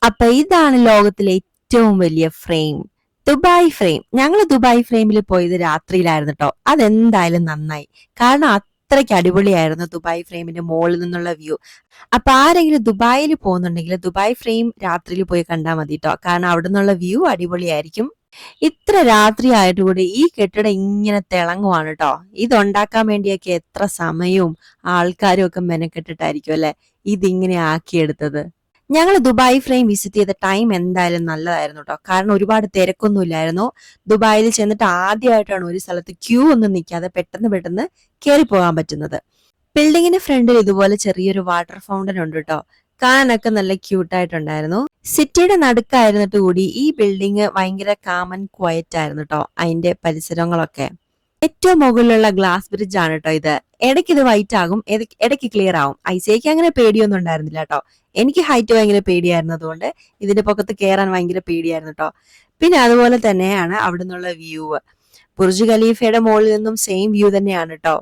അപ്പൊ ഇതാണ് ലോകത്തിലെ ഏറ്റവും വലിയ ഫ്രെയിം, ദുബായ് ഫ്രെയിം. ഞങ്ങൾ ദുബായ് ഫ്രെയിമിൽ പോയത് രാത്രിയിലായിരുന്നു കേട്ടോ. അതെന്തായാലും നന്നായി, കാരണം അത്രയ്ക്ക് അടിപൊളിയായിരുന്നു ദുബായ് ഫ്രെയിമിന്റെ മുകളിൽ നിന്നുള്ള വ്യൂ. അപ്പൊ ആരെങ്കിലും ദുബായിൽ പോകുന്നുണ്ടെങ്കിൽ ദുബായ് ഫ്രെയിം രാത്രിയിൽ പോയി കണ്ടാൽ മതി കേട്ടോ, കാരണം അവിടെ നിന്നുള്ള വ്യൂ അടിപൊളിയായിരിക്കും. ഇത്ര രാത്രി ആയിട്ട് കൂടി ഈ കെട്ടിടം ഇങ്ങനെ തിളങ്ങുവാണ് കേട്ടോ. ഇതുണ്ടാക്കാൻ വേണ്ടിയൊക്കെ എത്ര സമയവും ആൾക്കാരും ഒക്കെ മെനക്കെട്ടിട്ടായിരിക്കും അല്ലെ ഇതിങ്ങനെ ആക്കിയെടുത്തത്. ഞങ്ങൾ ദുബായ് ഫ്രെയിം വിസിറ്റ് ചെയ്ത ടൈം എന്തായാലും നല്ലതായിരുന്നു കേട്ടോ, കാരണം ഒരുപാട് തിരക്കൊന്നും ഇല്ലായിരുന്നു. ദുബായിൽ ചെന്നിട്ട് ആദ്യമായിട്ടാണ് ഒരു സ്ഥലത്ത് ക്യൂ ഒന്നും നിൽക്കാതെ പെട്ടെന്ന് പെട്ടെന്ന് കയറി പോകാൻ പറ്റുന്നത്. ബിൽഡിങ്ങിന് ഫ്രണ്ടിൽ ഇതുപോലെ ചെറിയൊരു വാട്ടർ ഫൗണ്ടൻ ഉണ്ട് കേട്ടോ. കാണാനൊക്കെ നല്ല ക്യൂട്ടായിട്ടുണ്ടായിരുന്നു. സിറ്റിയുടെ നടുക്കായിരുന്നിട്ട് കൂടി ഈ ബിൽഡിങ് ഭയങ്കര കാമൻ ക്വയറ്റ് ആയിരുന്നു കേട്ടോ, അതിന്റെ പരിസരങ്ങളൊക്കെ. ഏറ്റവും മുകളിലുള്ള ഗ്ലാസ് ബ്രിഡ്ജ് ആണ് കേട്ടോ ഇത്. ഇടയ്ക്ക് ഇത് വൈറ്റ് ആകും, ഇടയ്ക്ക് ക്ലിയർ ആവും. ഐസയ്ക്ക് അങ്ങനെ പേടിയൊന്നും ഉണ്ടായിരുന്നില്ല കേട്ടോ. എനിക്ക് ഹൈറ്റ് ഭയങ്കര പേടിയായിരുന്നതുകൊണ്ട് ഇതിന്റെ പൊക്കത്ത് കയറാൻ ഭയങ്കര പേടിയായിരുന്നു കേട്ടോ. പിന്നെ അതുപോലെ തന്നെയാണ് അവിടെ നിന്നുള്ള വ്യൂ. ബുർജ് ഖലീഫയുടെ മുകളിൽ നിന്നും സെയിം വ്യൂ തന്നെയാണ് കേട്ടോ.